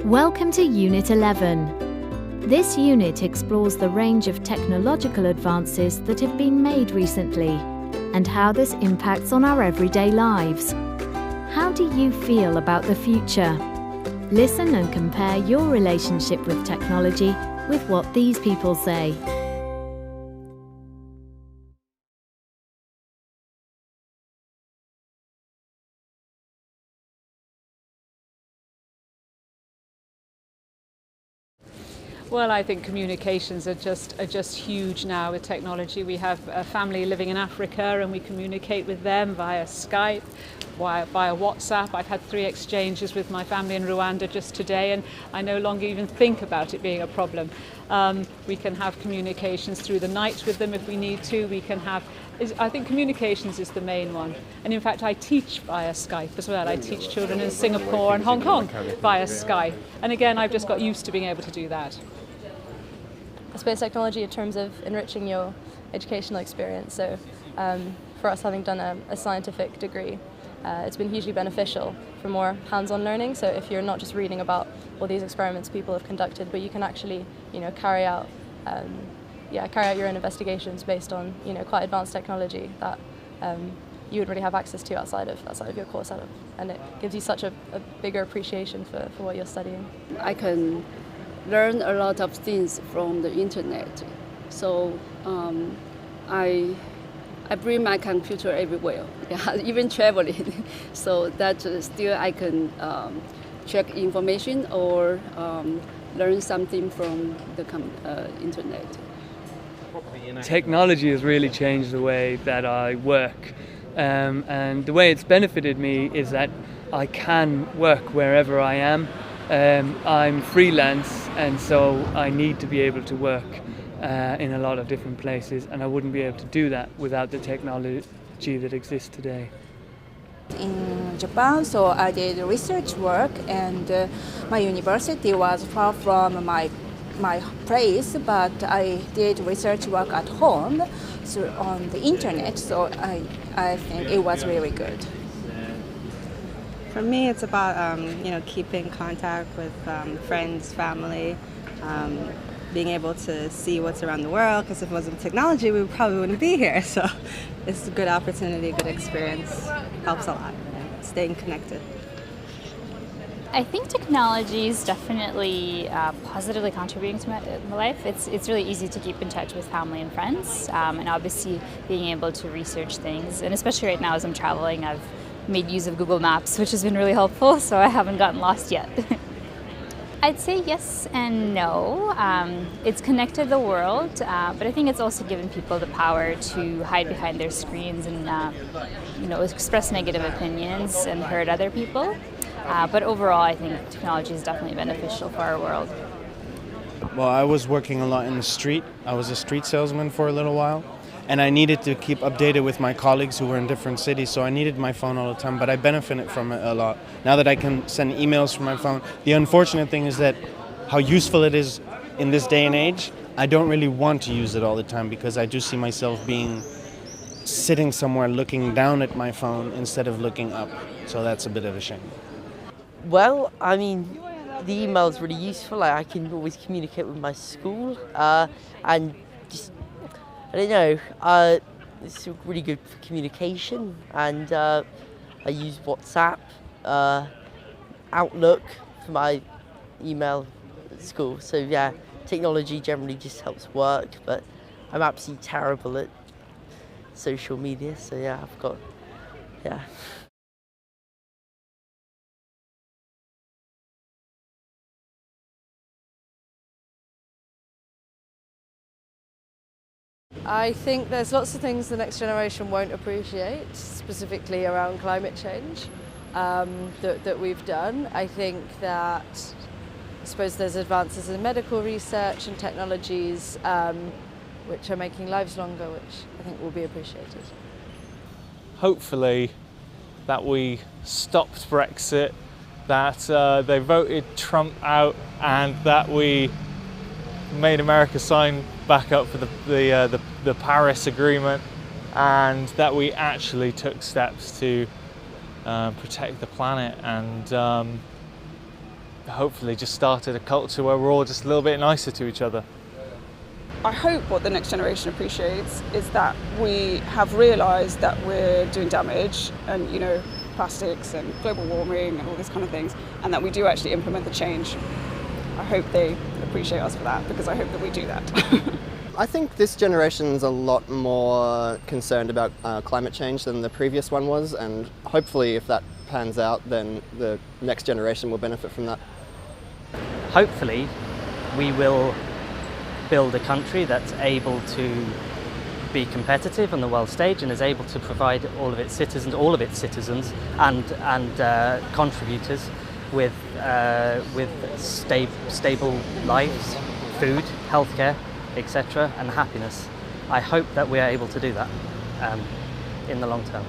Welcome to Unit 11. This unit explores the range of technological advances that have been made recently and how this impacts on our everyday lives. How do you feel about the future? Listen and compare your relationship with technology with what these people say. Well, I think communications are just huge now with technology. We have a family living in Africa and we communicate with them via Skype, via WhatsApp. I've had 3 exchanges with my family in Rwanda just today, and I no longer even think about it being a problem. We can have communications through the night with them if we need to. I think communications is the main one. And in fact, I teach via Skype as well. I teach children in Singapore and Hong Kong via Skype. And again, I've just got used to being able to do that. I suppose technology in terms of enriching your educational experience. So for us having done a scientific degree, it's been hugely beneficial for more hands-on learning. So if you're not just reading about all these experiments people have conducted, but you can actually, carry out your own investigations based on, quite advanced technology that you would really have access to outside of your course setup, and it gives you such a bigger appreciation for what you're studying. I can learn a lot of things from the internet, so I bring my computer everywhere, even traveling, so that still I can check information or learn something from the internet. Technology has really changed the way that I work, and the way it's benefited me is that I can work wherever I am. I'm freelance, and so I need to be able to work in a lot of different places, and I wouldn't be able to do that without the technology that exists today. In Japan, so I did research work, and my university was far from my place, but I did research work at home on the internet, so I think it was really good. For me, it's about keeping contact with friends, family, being able to see what's around the world, because if it wasn't technology, we probably wouldn't be here. So it's a good opportunity, good experience, helps a lot, staying connected. I think technology is definitely positively contributing to my life. It's really easy to keep in touch with family and friends, and obviously being able to research things, and especially right now as I'm traveling, I've made use of Google Maps, which has been really helpful, so I haven't gotten lost yet. I'd say yes and no. It's connected the world, but I think it's also given people the power to hide behind their screens and express negative opinions and hurt other people. But overall, I think technology is definitely beneficial for our world. Well, I was working a lot in the street. I was a street salesman for a little while, and I needed to keep updated with my colleagues who were in different cities, so I needed my phone all the time, but I benefited from it a lot. Now that I can send emails from my phone, the unfortunate thing is that how useful it is in this day and age, I don't really want to use it all the time, because I do see myself sitting somewhere looking down at my phone instead of looking up, so that's a bit of a shame. Well, I mean, the email is really useful. I can always communicate with my school, and just, I don't know, it's really good for communication, and I use WhatsApp, Outlook for my email at school. So yeah, technology generally just helps work, but I'm absolutely terrible at social media, so yeah, yeah. I think there's lots of things the next generation won't appreciate, specifically around climate change, that we've done. I think that, I suppose there's advances in medical research and technologies which are making lives longer, which I think will be appreciated. Hopefully that we stopped Brexit, that they voted Trump out, and that we made America sign back up for the Paris Agreement, and that we actually took steps to protect the planet and hopefully just started a culture where we're all just a little bit nicer to each other. I hope what the next generation appreciates is that we have realised that we're doing damage and, you know, plastics and global warming and all these kind of things, and that we do actually implement the change. I hope they appreciate us for that, because I hope that we do that. I think this generation's a lot more concerned about climate change than the previous one was, and hopefully if that pans out, then the next generation will benefit from that. Hopefully we will build a country that's able to be competitive on the world stage and is able to provide all of its citizens and contributors with stable lives, food, healthcare, etc., and happiness. I hope that we are able to do that in the long term.